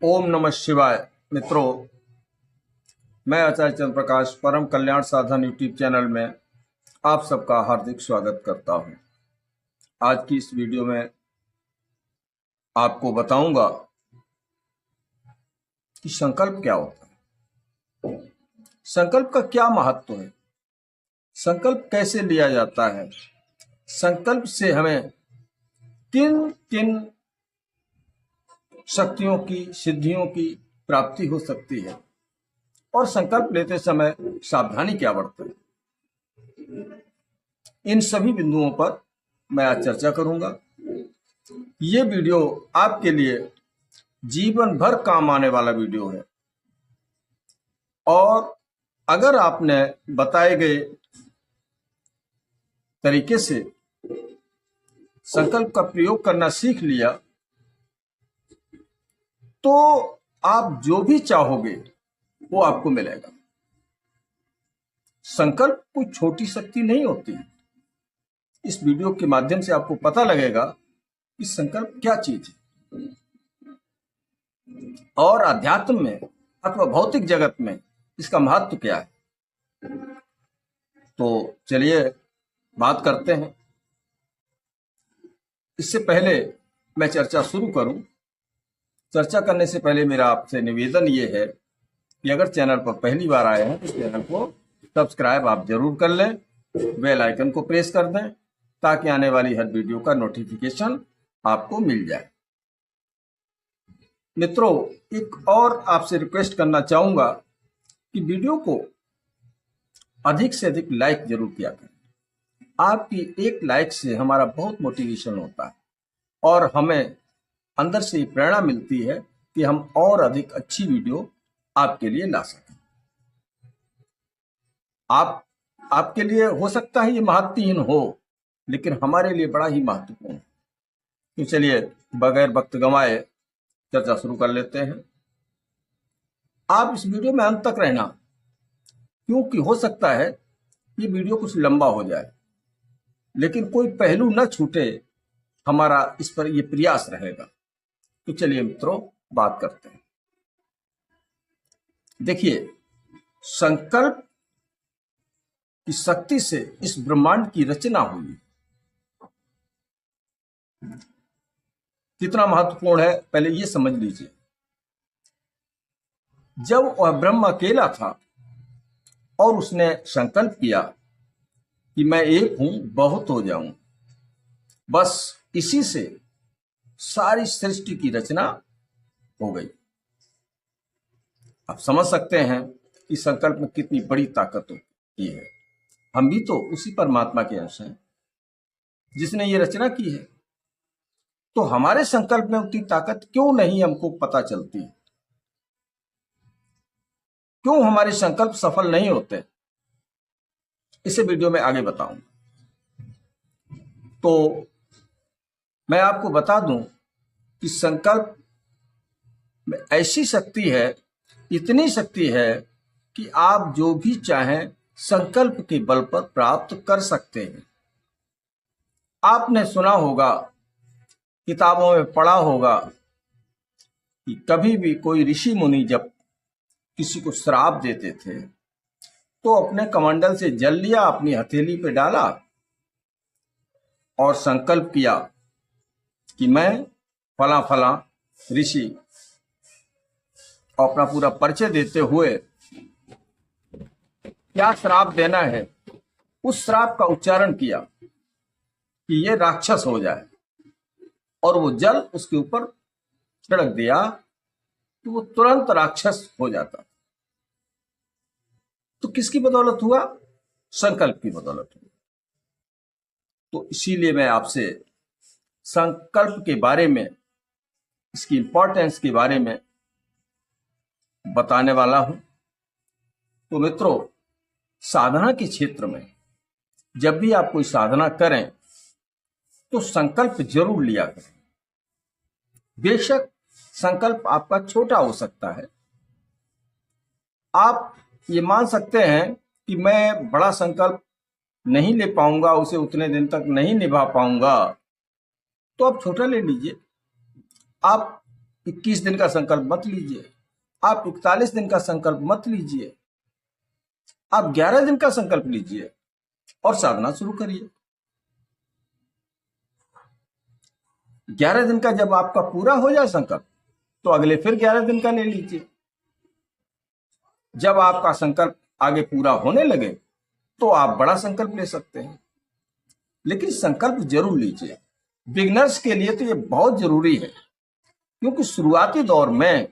ओम नमः शिवाय। मित्रों, मैं आचार्य चंद्र प्रकाश परम कल्याण साधन यूट्यूब चैनल में आप सबका हार्दिक स्वागत करता हूं। आज की इस वीडियो में आपको बताऊंगा कि संकल्प क्या होता है, संकल्प का क्या महत्व है, संकल्प कैसे लिया जाता है, संकल्प से हमें किन किन शक्तियों की, सिद्धियों की प्राप्ति हो सकती है और संकल्प लेते समय सावधानी क्या बरतें। इन सभी बिंदुओं पर मैं आज चर्चा करूंगा। ये वीडियो आपके लिए जीवन भर काम आने वाला वीडियो है और अगर आपने बताए गए तरीके से संकल्प का प्रयोग करना सीख लिया तो आप जो भी चाहोगे वो आपको मिलेगा। संकल्प कोई छोटी शक्ति नहीं होती। इस वीडियो के माध्यम से आपको पता लगेगा कि संकल्प क्या चीज है और अध्यात्म में अथवा भौतिक जगत में इसका महत्व क्या है। तो चलिए बात करते हैं। इससे पहले मैं चर्चा शुरू करूं, चर्चा करने से पहले मेरा आपसे निवेदन ये है कि अगर चैनल पर पहली बार आए हैं तो चैनल को सब्सक्राइब आप जरूर कर लें, बेल आइकन को प्रेस कर दें ताकि आने वाली हर वीडियो का नोटिफिकेशन आपको मिल जाए। मित्रों, एक और आपसे रिक्वेस्ट करना चाहूंगा कि वीडियो को अधिक से अधिक लाइक जरूर किया करें। आपकी एक लाइक से हमारा बहुत मोटिवेशन होता है और हमें अंदर से ये प्रेरणा मिलती है कि हम और अधिक अच्छी वीडियो आपके लिए ला सकें। आपके लिए हो सकता है ये महत्वहीन हो, लेकिन हमारे लिए बड़ा ही महत्वपूर्ण है। तो चलिए बगैर वक्त गंवाए चर्चा शुरू कर लेते हैं। आप इस वीडियो में अंत तक रहना, क्योंकि हो सकता है ये वीडियो कुछ लंबा हो जाए, लेकिन कोई पहलू न छूटे, हमारा इस पर ये प्रयास रहेगा। तो चलिए मित्रों बात करते हैं। देखिए, संकल्प की शक्ति से इस ब्रह्मांड की रचना हुई। कितना महत्वपूर्ण है पहले ये समझ लीजिए। जब वह ब्रह्म अकेला था और उसने संकल्प किया कि मैं एक हूं, बहुत हो जाऊं, बस इसी से सारी सृष्टि की रचना हो गई। आप समझ सकते हैं कि संकल्प में कितनी बड़ी ताकत होती है। हम भी तो उसी परमात्मा के अंश हैं जिसने ये रचना की है। तो हमारे संकल्प में उतनी ताकत क्यों नहीं हमको पता चलती? क्यों हमारे संकल्प सफल नहीं होते? इसे वीडियो में आगे बताऊंगा। तो मैं आपको बता दूं कि संकल्प में ऐसी शक्ति है, इतनी शक्ति है कि आप जो भी चाहें संकल्प के बल पर प्राप्त कर सकते हैं। आपने सुना होगा, किताबों में पढ़ा होगा कि कभी भी कोई ऋषि मुनि जब किसी को श्राप देते थे तो अपने कमंडल से जल लिया, अपनी हथेली पे डाला और संकल्प किया कि मैं फला फला ऋषि, अपना पूरा परिचय देते हुए क्या श्राप देना है उस श्राप का उच्चारण किया कि ये राक्षस हो जाए, और वो जल उसके ऊपर छिड़क दिया तो वो तुरंत राक्षस हो जाता। तो किसकी बदौलत हुआ? संकल्प की बदौलत हुआ। तो इसीलिए मैं आपसे संकल्प के बारे में, इसकी इंपॉर्टेंस के बारे में बताने वाला हूं। तो मित्रों, साधना के क्षेत्र में जब भी आप कोई साधना करें तो संकल्प जरूर लिया करें। बेशक संकल्प आपका छोटा हो सकता है। आप ये मान सकते हैं कि मैं बड़ा संकल्प नहीं ले पाऊंगा, उसे उतने दिन तक नहीं निभा पाऊंगा, तो आप छोटा ले लीजिए। आप 21 दिन का संकल्प मत लीजिए, आप 41 दिन का संकल्प मत लीजिए, आप 11 दिन का संकल्प लीजिए और साधना शुरू करिए। 11 दिन का जब आपका पूरा हो जाए संकल्प, तो अगले फिर 11 दिन का ले लीजिए। जब आपका संकल्प आगे पूरा होने लगे तो आप बड़ा संकल्प ले सकते हैं, लेकिन संकल्प जरूर लीजिए। बिगनर्स के लिए तो ये बहुत जरूरी है, क्योंकि शुरुआती दौर में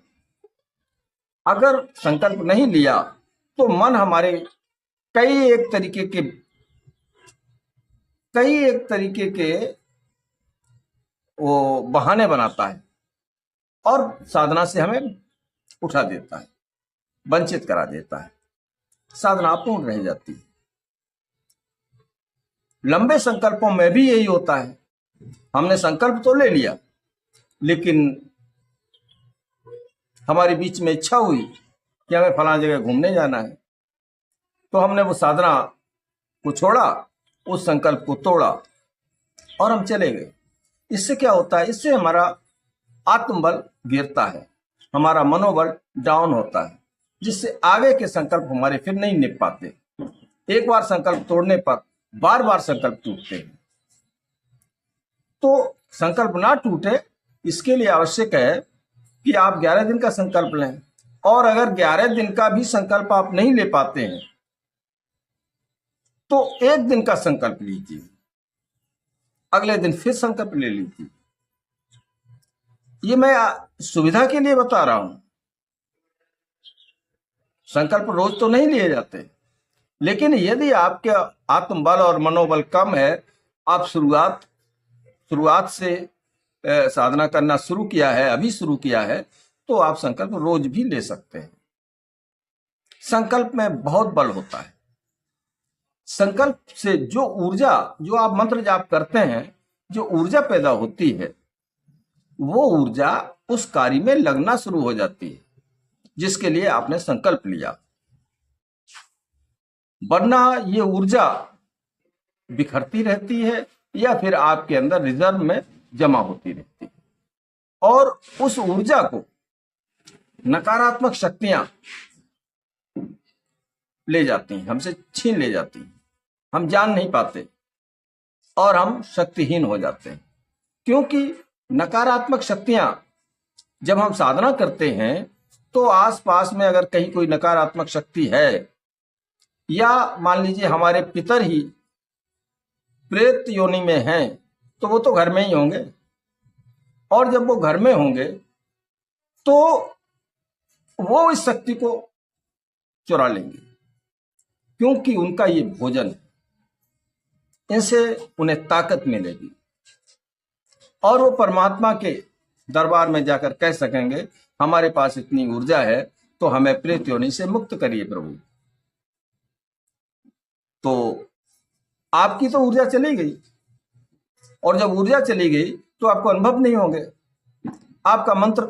अगर संकल्प नहीं लिया तो मन हमारे कई एक तरीके के वो बहाने बनाता है और साधना से हमें उठा देता है, वंचित करा देता है, साधना अपूर्ण रह जाती है। लंबे संकल्पों में भी यही होता है। हमने संकल्प तो ले लिया, लेकिन हमारे बीच में इच्छा हुई कि हमें फलां जगह घूमने जाना है, तो हमने वो साधना को छोड़ा, उस संकल्प को तोड़ा और हम चले गए। इससे क्या होता है? इससे हमारा आत्मबल गिरता है, हमारा मनोबल डाउन होता है, जिससे आगे के संकल्प हमारे फिर नहीं निभ पाते। एक बार संकल्प तोड़ने पर बार बार संकल्प टूटते हैं। तो संकल्प ना टूटे, इसके लिए आवश्यक है कि आप 11 दिन का संकल्प लें, और अगर 11 दिन का भी संकल्प आप नहीं ले पाते हैं तो 1 दिन का संकल्प लीजिए, अगले दिन फिर संकल्प ले लीजिए। ये मैं सुविधा के लिए बता रहा हूं। संकल्प रोज तो नहीं लिए जाते, लेकिन यदि आपके आत्मबल और मनोबल कम है, आप शुरुआत से साधना करना शुरू किया है, अभी शुरू किया है, तो आप संकल्प रोज भी ले सकते हैं। संकल्प में बहुत बल होता है। संकल्प से जो ऊर्जा, जो आप मंत्र जाप करते हैं, जो ऊर्जा पैदा होती है, वो ऊर्जा उस कार्य में लगना शुरू हो जाती है जिसके लिए आपने संकल्प लिया। वरना ये ऊर्जा बिखरती रहती है या फिर आपके अंदर रिजर्व में जमा होती रहती है, और उस ऊर्जा को नकारात्मक शक्तियां ले जाती हैं, हमसे छीन ले जाती हैं। हम जान नहीं पाते और हम शक्तिहीन हो जाते हैं, क्योंकि नकारात्मक शक्तियां, जब हम साधना करते हैं तो आसपास में अगर कहीं कोई नकारात्मक शक्ति है, या मान लीजिए हमारे पितर ही प्रेत योनि में हैं, तो वो तो घर में ही होंगे, और जब वो घर में होंगे तो वो इस शक्ति को चुरा लेंगे, क्योंकि उनका ये भोजन है, इनसे उन्हें ताकत मिलेगी और वो परमात्मा के दरबार में जाकर कह सकेंगे, हमारे पास इतनी ऊर्जा है तो हमें प्रेत योनि से मुक्त करिए प्रभु। तो आपकी तो ऊर्जा चली गई, और जब ऊर्जा चली गई तो आपको अनुभव नहीं होंगे। आपका मंत्र,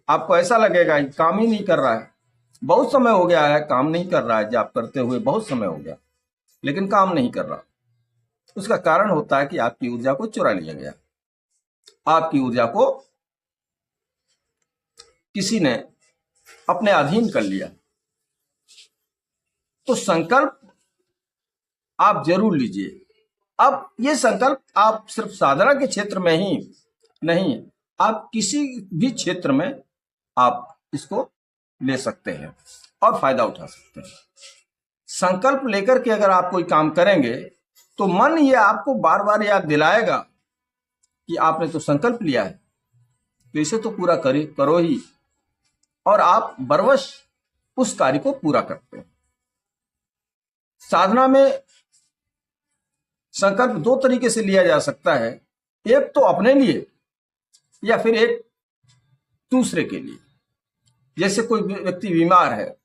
आपको ऐसा लगेगा कि काम ही नहीं कर रहा है, बहुत समय हो गया है काम नहीं कर रहा है, जाप करते हुए बहुत समय हो गया लेकिन काम नहीं कर रहा। उसका कारण होता है कि आपकी ऊर्जा को चुरा लिया गया, आपकी ऊर्जा को किसी ने अपने अधीन कर लिया। तो संकल्प आप जरूर लीजिए। अब ये संकल्प आप सिर्फ साधना के क्षेत्र में ही नहीं, आप किसी भी क्षेत्र में आप इसको ले सकते हैं और फायदा उठा सकते हैं। संकल्प लेकर के अगर आप कोई काम करेंगे तो मन ये आपको बार बार याद दिलाएगा कि आपने तो संकल्प लिया है, तो इसे तो पूरा करो ही, और आप बरवश उस कार्य को पूरा करते हैं। साधना में संकल्प 2 तरीके से लिया जा सकता है, एक तो अपने लिए या फिर एक दूसरे के लिए। जैसे कोई व्यक्ति बीमार है,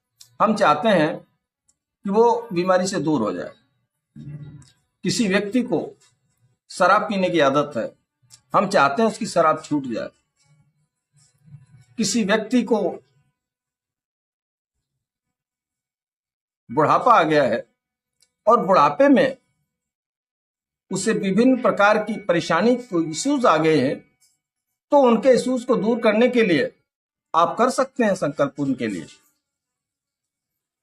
हम चाहते हैं कि वो बीमारी से दूर हो जाए। किसी व्यक्ति को शराब पीने की आदत है, हम चाहते हैं उसकी शराब छूट जाए। किसी व्यक्ति को बुढ़ापा आ गया है और बुढ़ापे में उसे विभिन्न प्रकार की परेशानी, कोई इश्यूज आ गए हैं, तो उनके इश्यूज को दूर करने के लिए आप कर सकते हैं संकल्प उनके लिए,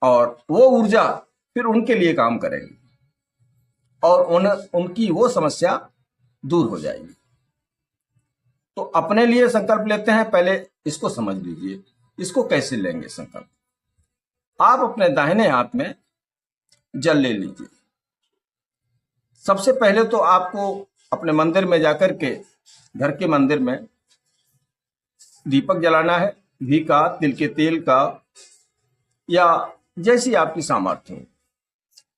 और वो ऊर्जा फिर उनके लिए काम करेगी और उनकी वो समस्या दूर हो जाएगी। तो अपने लिए संकल्प लेते हैं, पहले इसको समझ लीजिए, इसको कैसे लेंगे संकल्प। आप अपने दाहिने हाथ में जल ले लीजिए। सबसे पहले तो आपको अपने मंदिर में जाकर के, घर के मंदिर में दीपक जलाना है, घी का, तिल के तेल का, या जैसी आपकी सामर्थ्य हो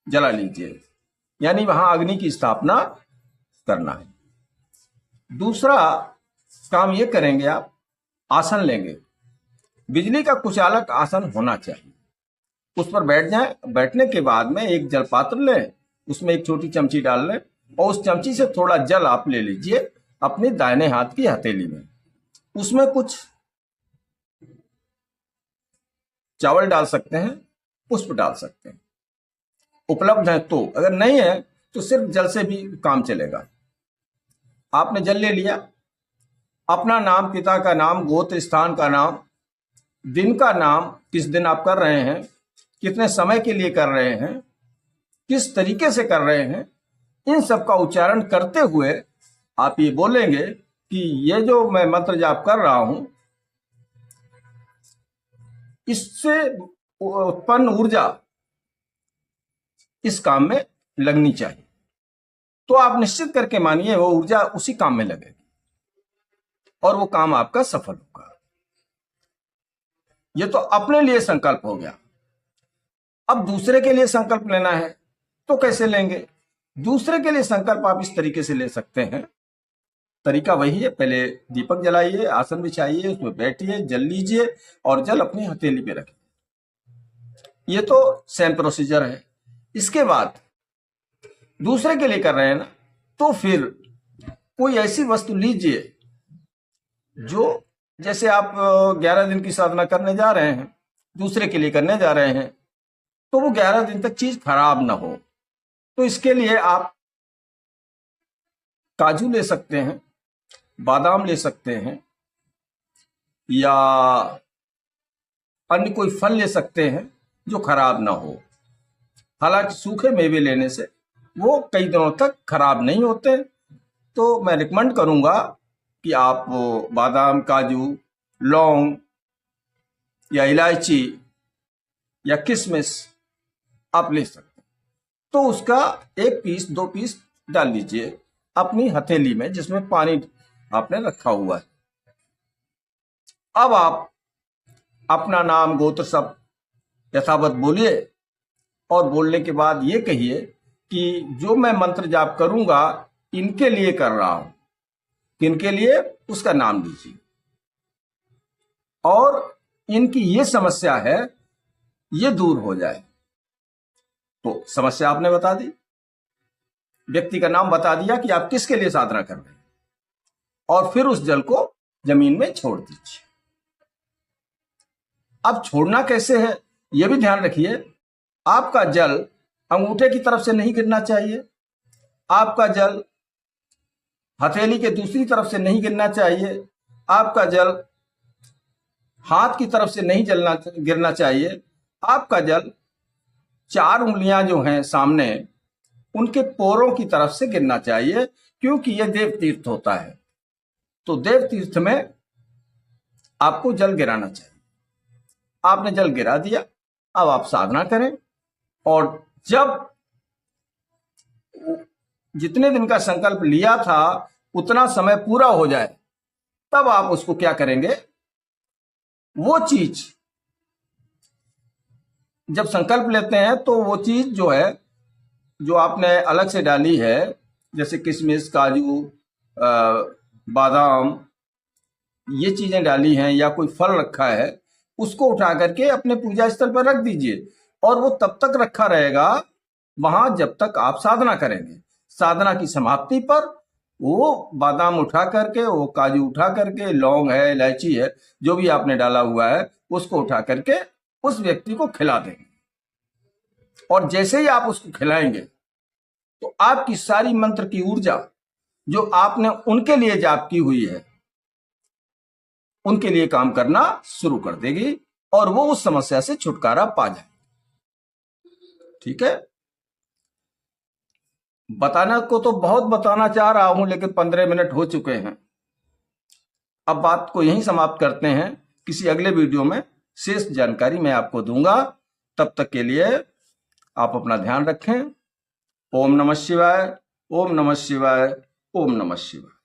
जला लीजिए, यानी वहां अग्नि की स्थापना करना है। दूसरा काम ये करेंगे, आप आसन लेंगे। बिजली का कुचालक आसन होना चाहिए, उस पर बैठ जाएं। बैठने के बाद में एक जल पात्र लें, उसमें एक छोटी चमची डाल लें और उस चमची से थोड़ा जल आप ले लीजिए अपने दाहिने हाथ की हथेली में। उसमें कुछ चावल डाल सकते हैं, पुष्प डाल सकते हैं, उपलब्ध है तो। अगर नहीं है तो सिर्फ जल से भी काम चलेगा। आपने जल ले लिया, अपना नाम, पिता का नाम, गोत्र, स्थान का नाम, दिन का नाम, किस दिन आप कर रहे हैं, कितने समय के लिए कर रहे हैं, किस तरीके से कर रहे हैं, इन सब का उच्चारण करते हुए आप ये बोलेंगे कि ये जो मैं मंत्र जाप कर रहा हूं, इससे उत्पन्न ऊर्जा इस काम में लगनी चाहिए। तो आप निश्चित करके मानिए वो ऊर्जा उसी काम में लगेगी और वो काम आपका सफल होगा। ये तो अपने लिए संकल्प हो गया। अब दूसरे के लिए संकल्प लेना है तो कैसे लेंगे? दूसरे के लिए संकल्प आप इस तरीके से ले सकते हैं। तरीका वही है, पहले दीपक जलाइए, आसन बिछाइए, उसमें बैठिए, जल लीजिए और जल अपनी हथेली पे रखिए। ये तो सेम प्रोसीजर है। इसके बाद दूसरे के लिए कर रहे हैं ना, तो फिर कोई ऐसी वस्तु लीजिए जो, जैसे आप 11 दिन की साधना करने जा रहे हैं, दूसरे के लिए करने जा रहे हैं, तो वो 11 दिन तक चीज खराब ना हो। तो इसके लिए आप काजू ले सकते हैं, बादाम ले सकते हैं, या अन्य कोई फल ले सकते हैं जो खराब ना हो। हालांकि सूखे मेवे लेने से वो कई दिनों तक खराब नहीं होते, तो मैं रिकमेंड करूंगा कि आप बादाम, काजू, लौंग या इलायची या किशमिश आप ले सकते हैं। तो उसका 1 पीस 2 पीस डाल लीजिए अपनी हथेली में, जिसमें पानी आपने रखा हुआ है। अब आप अपना नाम, गोत्र सब यथावत बोलिए और बोलने के बाद ये कहिए कि जो मैं मंत्र जाप करूंगा इनके लिए कर रहा हूं। किनके लिए? उसका नाम लीजिए। और इनकी ये समस्या है, ये दूर हो जाए। तो समस्या आपने बता दी, व्यक्ति का नाम बता दिया कि आप किसके लिए साधना कर रहे हैं, और फिर उस जल को जमीन में छोड़ दीजिए। अब छोड़ना कैसे है यह भी ध्यान रखिए। आपका जल अंगूठे की तरफ से नहीं गिरना चाहिए, आपका जल हथेली के दूसरी तरफ से नहीं गिरना चाहिए, आपका जल हाथ की तरफ से नहीं गिरना चाहिए। आपका जल 4 उंगलियां जो हैं सामने, उनके पोरों की तरफ से गिरना चाहिए, क्योंकि यह देव तीर्थ होता है। तो देव तीर्थ में आपको जल गिराना चाहिए। आपने जल गिरा दिया, अब आप साधना करें, और जब जितने दिन का संकल्प लिया था उतना समय पूरा हो जाए, तब आप उसको क्या करेंगे, वो चीज, जब संकल्प लेते हैं तो वो चीज जो है, जो आपने अलग से डाली है, जैसे किशमिश, काजू, बादाम, ये चीजें डाली हैं, या कोई फल रखा है, उसको उठा करके अपने पूजा स्थल पर रख दीजिए, और वो तब तक रखा रहेगा वहां जब तक आप साधना करेंगे। साधना की समाप्ति पर वो बादाम उठा करके, वो काजू उठा करके, लौंग है, इलायची है, जो भी आपने डाला हुआ है, उसको उठा करके उस व्यक्ति को खिला देंगे। और जैसे ही आप उसको खिलाएंगे तो आपकी सारी मंत्र की ऊर्जा जो आपने उनके लिए जाप की हुई है, उनके लिए काम करना शुरू कर देगी और वो उस समस्या से छुटकारा पा जाए। ठीक है, बताने को तो बहुत बताना चाह रहा हूं, लेकिन 15 मिनट हो चुके हैं। अब बात को यहीं समाप्त करते हैं। किसी अगले वीडियो में शेष जानकारी मैं आपको दूंगा। तब तक के लिए आप अपना ध्यान रखें। ओम नमः शिवाय, ओम नमः शिवाय, ओम नमः शिवाय।